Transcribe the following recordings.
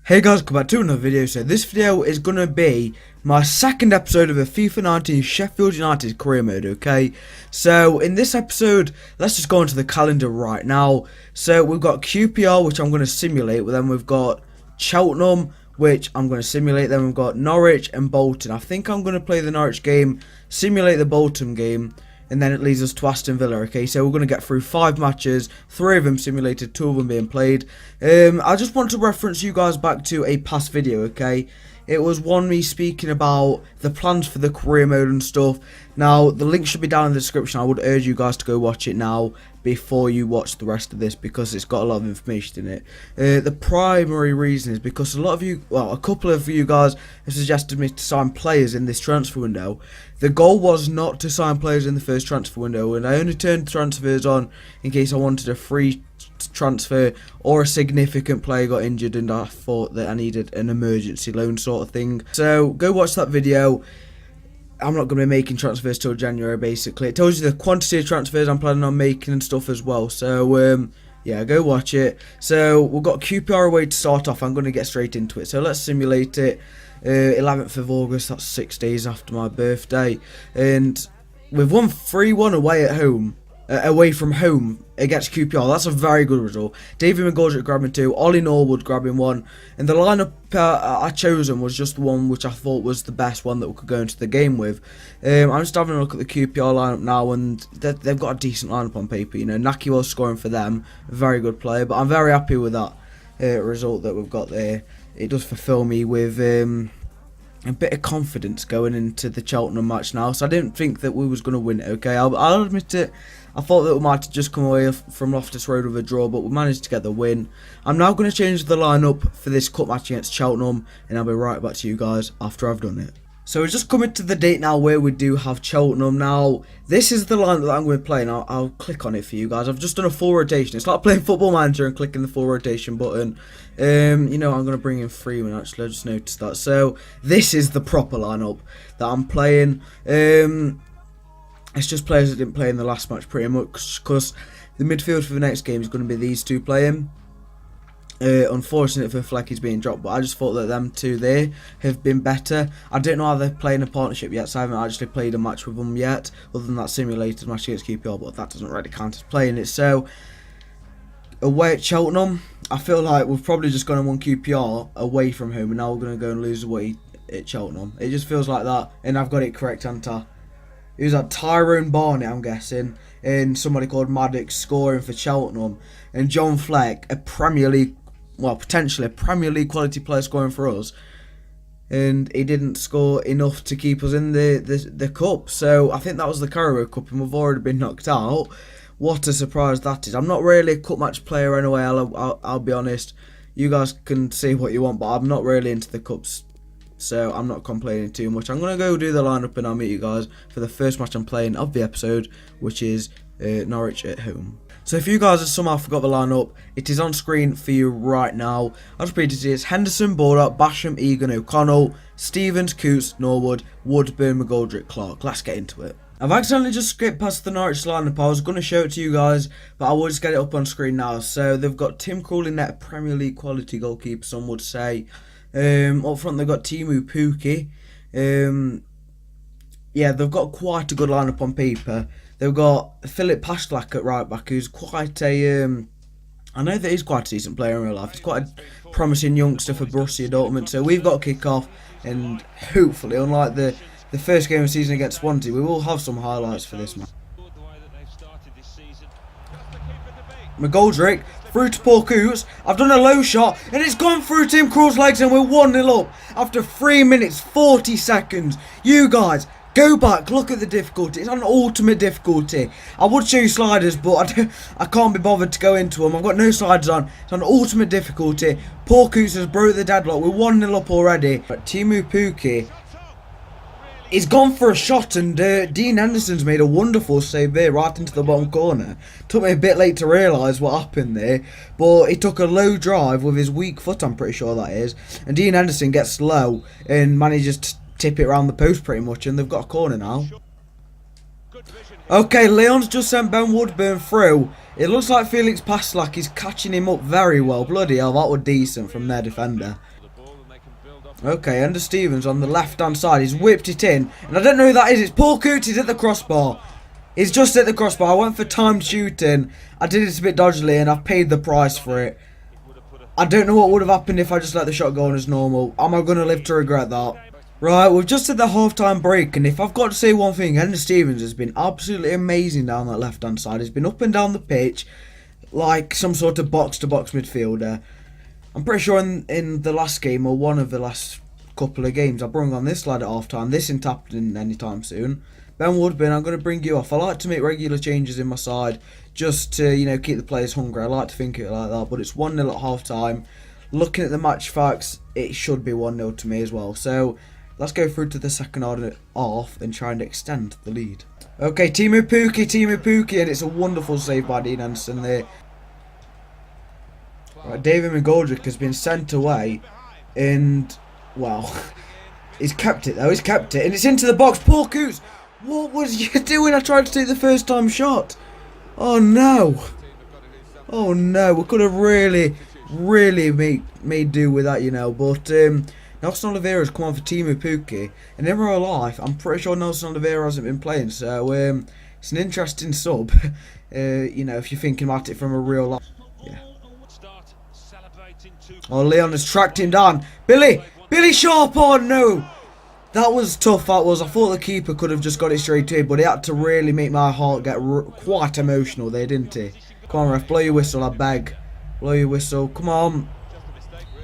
Hey guys, welcome back to another video. So this video is going to be my second episode of the FIFA 19 Sheffield United career mode, okay? So in this episode, let's just go into the calendar right now. So we've got QPR, which I'm going to simulate, then we've got Cheltenham, which I'm going to simulate, then we've got Norwich and Bolton. I think I'm going to play the Norwich game, simulate the Bolton game, and then it leads us to Aston Villa, okay? So we're going to get through 5 matches, 3 of them simulated, 2 of them being played. I just want to reference you guys back to a past video, okay? It was one me speaking about the plans for the career mode and stuff. Now, the link should be down in the description. I would urge you guys to go watch it now before you watch the rest of this, because it's got a lot of information in it. The primary reason is because a lot of you, well, a couple of you guys have suggested me to sign players in this transfer window. The goal was not to sign players in the first transfer window, and I only turned transfers on in case I wanted a free transfer or a significant player got injured and I thought that I needed an emergency loan sort of thing. So go watch that video. I'm not going to be making transfers till January, basically. It tells you the quantity of transfers I'm planning on making and stuff as well. So yeah, go watch it. So we've got QPR away to start off. I'm going to get straight into it. So let's simulate it. 11th of August, that's 6 days after my birthday, and we've won 3-1 away at home. Away from home against QPR. That's a very good result. David McGoldrick grabbing 2, Ollie Norwood grabbing 1, and the lineup I chosen was just the one which I thought was the best one that we could go into the game with. I'm just having a look at the QPR lineup now, and they've got a decent lineup on paper. You know, Naki was scoring for them, a very good player, but I'm very happy with that result that we've got there. It does fulfill me with a bit of confidence going into the Cheltenham match now. So I didn't think that we was going to win it, okay? I'll admit it. I thought that we might have just come away from Loftus Road with a draw, but we managed to get the win. I'm now going to change the lineup for this cup match against Cheltenham, and I'll be right back to you guys after I've done it. So we're just coming to the date now where we do have Cheltenham. Now, this is the lineup that I'm going to play, and I'll click on it for you guys. I've just done a full rotation. It's like playing Football Manager and clicking the full rotation button. You know, I'm going to bring in Freeman, actually. I just noticed that. So, this is the proper lineup that I'm playing. It's just players that didn't play in the last match pretty much, because the midfield for the next game is going to be these two playing. Unfortunate for Flecky's being dropped, but I just thought that them two there have been better. I don't know how they're playing a partnership yet, so I haven't actually played a match with them yet, other than that simulated match against QPR, but that doesn't really count as playing it. So, away at Cheltenham, I feel like we've probably just gone and won QPR away from home, and now we're going to go and lose away at Cheltenham. It just feels like that, and I've got it correct, haven't I? It was like Tyrone Barney, I'm guessing, and somebody called Maddox scoring for Cheltenham, and John Fleck, a Premier League, well, potentially a Premier League quality player scoring for us, and he didn't score enough to keep us in the cup. So I think that was the Carabao Cup, and we've already been knocked out. What a surprise that is. I'm not really a cup match player anyway, I'll be honest. You guys can say what you want, but I'm not really into the cups, so I'm not complaining too much. I'm going to go do the lineup, and I'll meet you guys for the first match I'm playing of the episode, which is Norwich at home. So if you guys have somehow forgot the lineup, it is on screen for you right now. I'll just read it. It's Henderson, Border, Basham, Egan, O'Connell, Stevens, Coots, Norwood, Woodburn, McGoldrick, Clark. Let's get into it. I've accidentally just skipped past the Norwich lineup. I was going to show it to you guys, but I will just get it up on screen now. So they've got Tim Krul in net, Premier League quality goalkeeper, some would say. Up front they've got Teemu Pukki. Yeah, they've got quite a good lineup on paper. They've got Philip Pashlak at right back, who's quite a I know that he's quite a decent player in real life. He's quite a promising youngster for Borussia Dortmund. So we've got a kick-off, and hopefully, unlike the first game of the season against Swansea, we will have some highlights for this match. McGoldrick through to Paul Coots. I've done a low shot, and it's gone through Tim Krul's legs, and we're 1-0 up after 3 minutes 40 seconds. You guys, go back, look at the difficulty. It's on ultimate difficulty. I would show you sliders, but I can't be bothered to go into them. I've got no sliders on. It's on ultimate difficulty. Paul Coots has broke the deadlock. We're 1-0 up already. But Teemu Pukki, he's gone for a shot, and Dean Henderson's made a wonderful save there right into the bottom corner. Took me a bit late to realise what happened there, but he took a low drive with his weak foot, I'm pretty sure that is, and Dean Henderson gets low and manages to tip it around the post pretty much, and they've got a corner now. Okay, Leon's just sent Ben Woodburn through. It looks like Felix Paslak is catching him up very well. Bloody hell, that was decent from their defender. Okay, Ender Stevens on the left-hand side. He's whipped it in. And I don't know who that is. It's Paul Coots. He's at the crossbar. He's just at the crossbar. I went for timed shooting. I did it a bit dodgily and I've paid the price for it. I don't know what would have happened if I just let the shot go on as normal. Am I going to live to regret that? Right, we've just had the half-time break, and if I've got to say one thing, Ender Stevens has been absolutely amazing down that left-hand side. He's been up and down the pitch like some sort of box-to-box midfielder. I'm pretty sure in the last game, or one of the last couple of games, I brought on this lad at half-time. This isn't happening anytime soon. Ben Woodburn, I'm going to bring you off. I like to make regular changes in my side just to, you know, keep the players hungry. I like to think it like that, but it's 1-0 at half-time. Looking at the match facts, it should be 1-0 to me as well. So let's go through to the second half and try and extend the lead. Okay, Teemu Pukki, and it's a wonderful save by Dean Anderson there. Right, David McGoldrick has been sent away, and, well, he's kept it though, he's kept it, and it's into the box. Paul Coots, what was you doing? I tried to take the first time shot. Oh no. Oh no, we could have really made do with that, you know, but Nelson Oliveira's come on for Teemu Pukki, and in real life, I'm pretty sure Nelson Oliveira hasn't been playing, so it's an interesting sub, you know, if you're thinking about it from a real life. Yeah. Oh, Leon has tracked him down. Billy Sharp, oh no! That was tough, that was. I thought the keeper could have just got it straight to him, but he had to really make my heart get quite emotional there, didn't he? Come on, ref, blow your whistle, I beg. Blow your whistle, come on.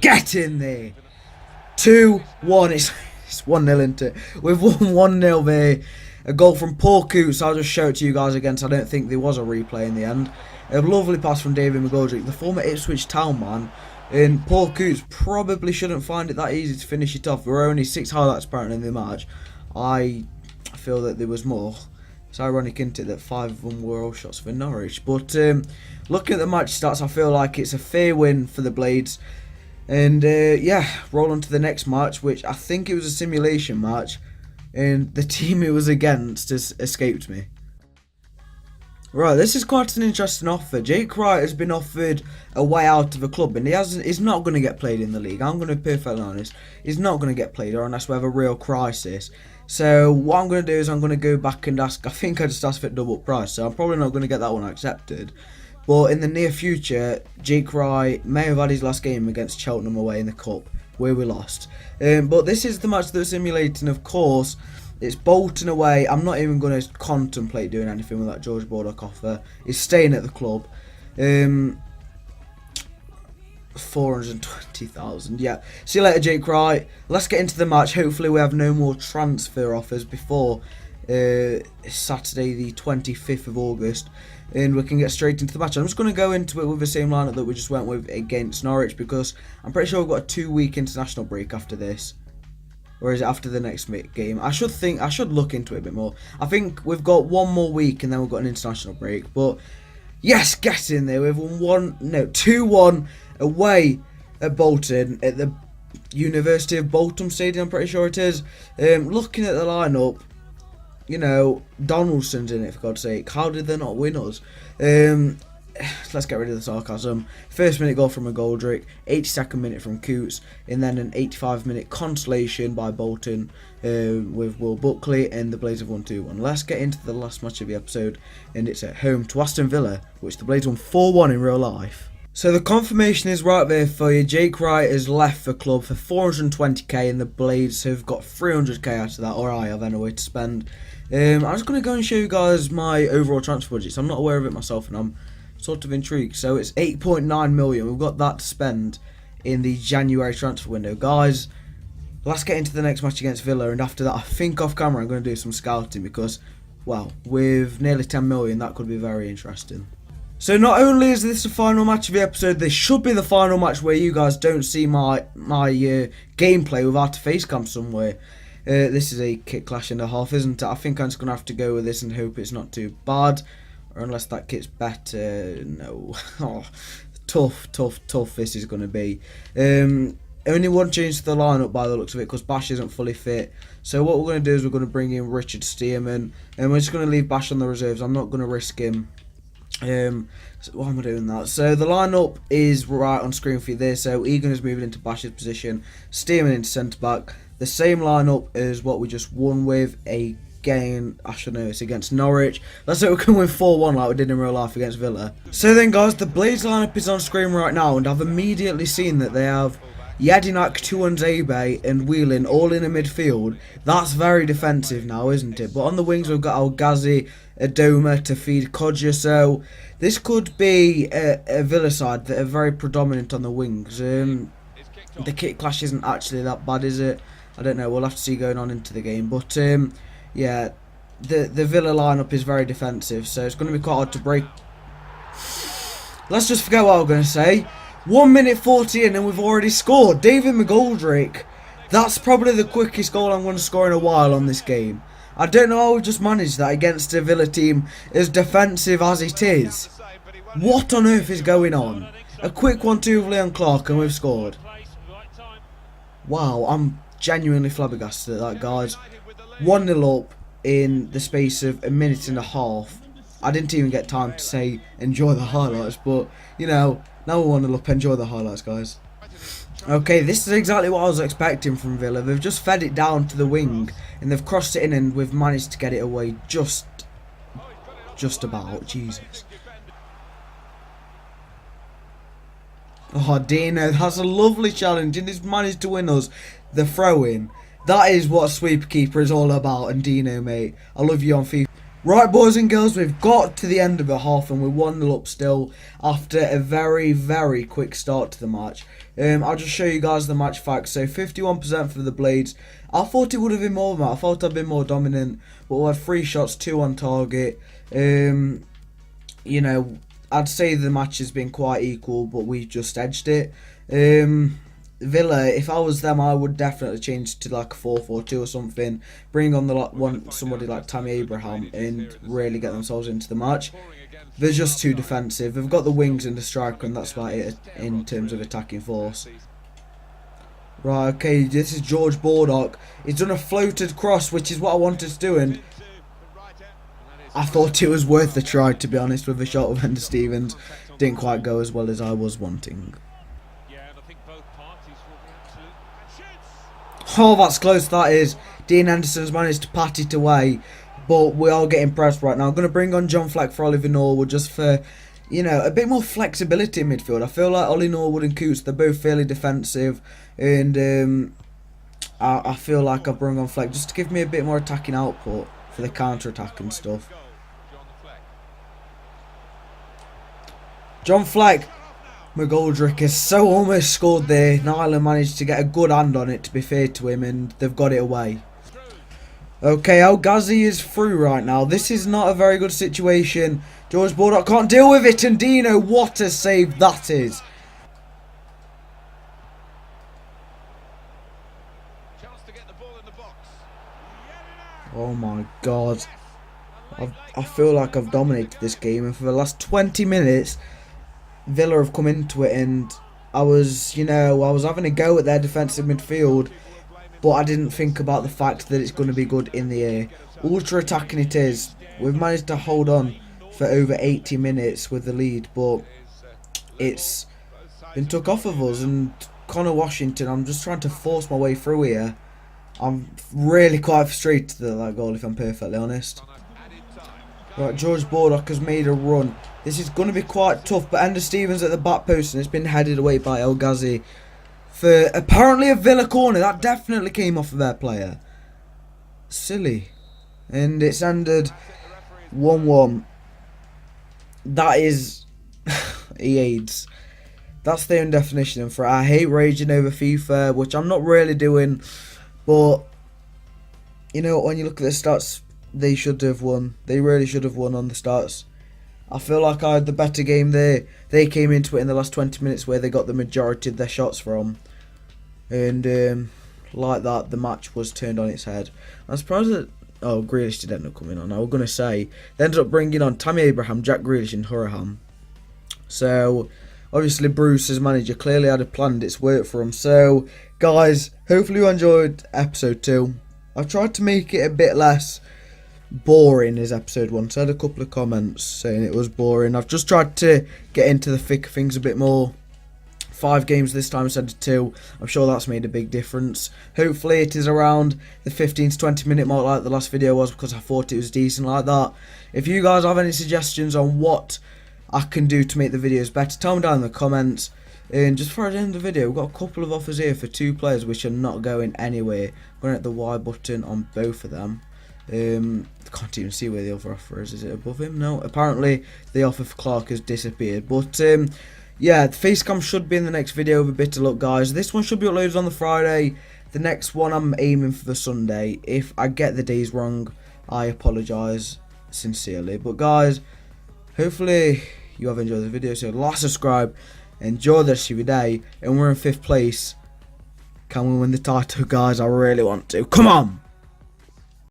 Get in there. 2-1, it's 1-0 into it. We've won 1-0 there. A goal from Paul Coots. I'll just show it to you guys again, so I don't think there was a replay in the end. A lovely pass from David McGoldrick, the former Ipswich Town man. And Paul Coots probably shouldn't find it that easy to finish it off. There were only 6 highlights apparently in the match. I feel that there was more. It's ironic, isn't it, that 5 of them were all shots for Norwich. But looking at the match stats, I feel like it's a fair win for the Blades. And yeah, roll on to the next match, which I think it was a simulation match. And the team it was against has escaped me. Right, this is quite an interesting offer. Jake Wright has been offered a way out of a club, and he's not going to get played in the league. I'm going to be perfectly honest. He's not going to get played, or unless we have a real crisis. So what I'm going to do is I'm going to go back and ask. I think I just asked for double price, so I'm probably not going to get that one accepted. But in the near future, Jake Wright may have had his last game against Cheltenham away in the Cup, where we lost. But this is the match that we're simulating, of course. It's Bolton away. I'm not even going to contemplate doing anything with that George Bordock offer. He's staying at the club. 420,000. Yeah. See you later, Jake Wright. Let's get into the match. Hopefully we have no more transfer offers before Saturday the 25th of August. And we can get straight into the match. I'm just going to go into it with the same lineup that we just went with against Norwich, because I'm pretty sure we've got a 2-week international break after this. Or is it after the next game? I should look into it a bit more. I think we've got 1 more week and then we've got an international break. But yes, get in there. We've won 2-1 away at Bolton at the University of Bolton Stadium, I'm pretty sure it is. Looking at the lineup, you know, Donaldson's in it, for God's sake. How did they not win us? Let's get rid of the sarcasm. First minute goal from McGoldrick, 82nd minute from Coots, and then an 85-minute consolation by Bolton with Will Buckley, and the Blades have won 2-1. Let's get into the last match of the episode, and it's at home to Aston Villa, which the Blades won 4-1 in real life. So the confirmation is right there for you. Jake Wright has left the club for 420k, and the Blades have got 300k out of that, or I have anyway to spend. I'm just going to go and show you guys my overall transfer budget. So I'm not aware of it myself, and I'm sort of intrigued. So it's 8.9 million. We've got that to spend in the January transfer window. Guys, let's get into the next match against Villa, and after that, I think off camera I'm going to do some scouting, because, well, with nearly 10 million, that could be very interesting. So not only is this the final match of the episode, this should be the final match where you guys don't see my gameplay without a face cam somewhere. This is a kick clash and a half, isn't it? I think I'm just going to have to go with this and hope it's not too bad. Or unless that kit's better. No. Oh, tough this is going to be. Only one change to the lineup by the looks of it, because Bash isn't fully fit. So what we're going to do is we're going to bring in Richard Stearman, and we're just going to leave Bash on the reserves. I'm not going to risk him. So why am I doing that? So the lineup is right on screen for you there. So Egan is moving into Bash's position, Stearman into centre back. The same lineup as what we just won with. Again, actually no, it's against Norwich. Let's say we can win 4-1 like we did in real life against Villa. So then, guys, the Blades lineup is on screen right now, and I've immediately seen that they have Yedinak, Tuanzebe and Whelan all in a midfield. That's very defensive now, isn't it? But on the wings we've got Al-Ghazi, Adoma to feed Kodja. So this could be a Villa side that are very predominant on the wings. The kit clash isn't actually that bad, is it? I don't know. We'll have to see going on into the game. But yeah, the Villa lineup is very defensive, so it's going to be quite hard to break. Let's just forget what I was going to say. 1 minute 40 in and we've already scored. David McGoldrick. That's probably the quickest goal I'm going to score in a while on this game. I don't know how we just managed that against a Villa team as defensive as it is. What on earth is going on? A quick 1-2 of Leon Clark and we've scored. Wow, I'm genuinely flabbergasted at that, guys. 1-0 up in the space of a minute and a half. I didn't even get time to say enjoy the highlights, but you know, now we 1-0 up, enjoy the highlights, guys. Okay, this is exactly what I was expecting from Villa. They've just fed it down to the wing and they've crossed it in and we've managed to get it away just about. Jesus. Oh, Dino, that's a lovely challenge and he's managed to win us the throw-in. That is what a sweeper keeper is all about, and Dino, mate, I love you on FIFA. Right, boys and girls, we've got to the end of the half and we're 1-0 up still after a very, very quick start to the match. I'll just show you guys the match facts. So 51% for the Blades. I thought it would have been more than that. I thought I'd been more dominant, but we had 3 shots, 2 on target. You know, I'd say the match has been quite equal, but we just edged it. Villa, if I was them, I would definitely change to like a 4-4-2 or something. Bring on somebody like Tammy Abraham and really get themselves into the match. They're just too defensive. They've got the wings and the striker, and that's about it in terms of attacking force. Right, okay, this is George Baldock. He's done a floated cross, which is what I wanted to do, and I thought it was worth the try, to be honest, with a shot of Ender Stevens. Didn't quite go as well as I was wanting. Oh, that's close, that is. Dean Henderson's managed to pat it away, but we are getting pressed right now. I'm going to bring on John Fleck for Oliver Norwood just for, you know, a bit more flexibility in midfield. I feel like Ollie Norwood and Coots, they're both fairly defensive, and I feel like I've brought on Fleck just to give me a bit more attacking output for the counter-attack and stuff. John Fleck. McGoldrick has so almost scored there. Nyland managed to get a good hand on it, to be fair to him, and they've got it away. Okay, El-Ghazi is through right now. This is not a very good situation. George Baldock can't deal with it, and Dino, what a save that is. Oh my god. I feel like I've dominated this game, and for the last 20 minutes... Villa have come into it, and I was having a go at their defensive midfield, but I didn't think about the fact that it's going to be good in the air. Ultra attacking it is. We've managed to hold on for over 80 minutes with the lead, but it's been took off of us. And Connor Washington, I'm just trying to force my way through here. I'm really quite frustrated at that goal, if I'm perfectly honest. Right, George Baldock has made a run. This is going to be quite tough, but Ender Stevens at the back post, and it's been headed away by El-Ghazi for apparently a Villa corner. That definitely came off of their player. Silly. And it's ended 1-1. That is... AIDS. That's the own definition for it. I hate raging over FIFA, which I'm not really doing, but you know, when you look at the stats, they should have won. They really should have won on the stats. I feel like I had the better game there. They came into it in the last 20 minutes where they got the majority of their shots from. And like that, the match was turned on its head. I'm surprised that... Oh, Grealish did end up coming on. I was going to say, they ended up bringing on Tammy Abraham, Jack Grealish and Hurraham. So, obviously Bruce as manager clearly had planned its work for him. So guys, hopefully you enjoyed episode 2. I've tried to make it a bit less boring as episode 1. So I had a couple of comments saying it was boring. I've just tried to get into the thick of things a bit more. 5 games this time instead of 2. I'm sure that's made a big difference. Hopefully it is around the 15 to 20 minute mark like the last video was, because I thought it was decent like that. If you guys have any suggestions on what I can do to make the videos better, tell me down in the comments. And just before I end the video, we've got a couple of offers here for 2 players which are not going anywhere. I'm going to hit the Y button on both of them. I can't even see where the other offer is. Is it above him? No. Apparently the offer for Clark has disappeared. But yeah, the face cam should be in the next video with a bit of luck, guys. This one should be uploaded on the Friday. The next one I'm aiming for the Sunday. If I get the days wrong, I apologise sincerely. But guys, hopefully you have enjoyed the video. So like, subscribe, enjoy the rest of your day. And we're in 5th place. Can we win the title, guys? I really want to. Come on!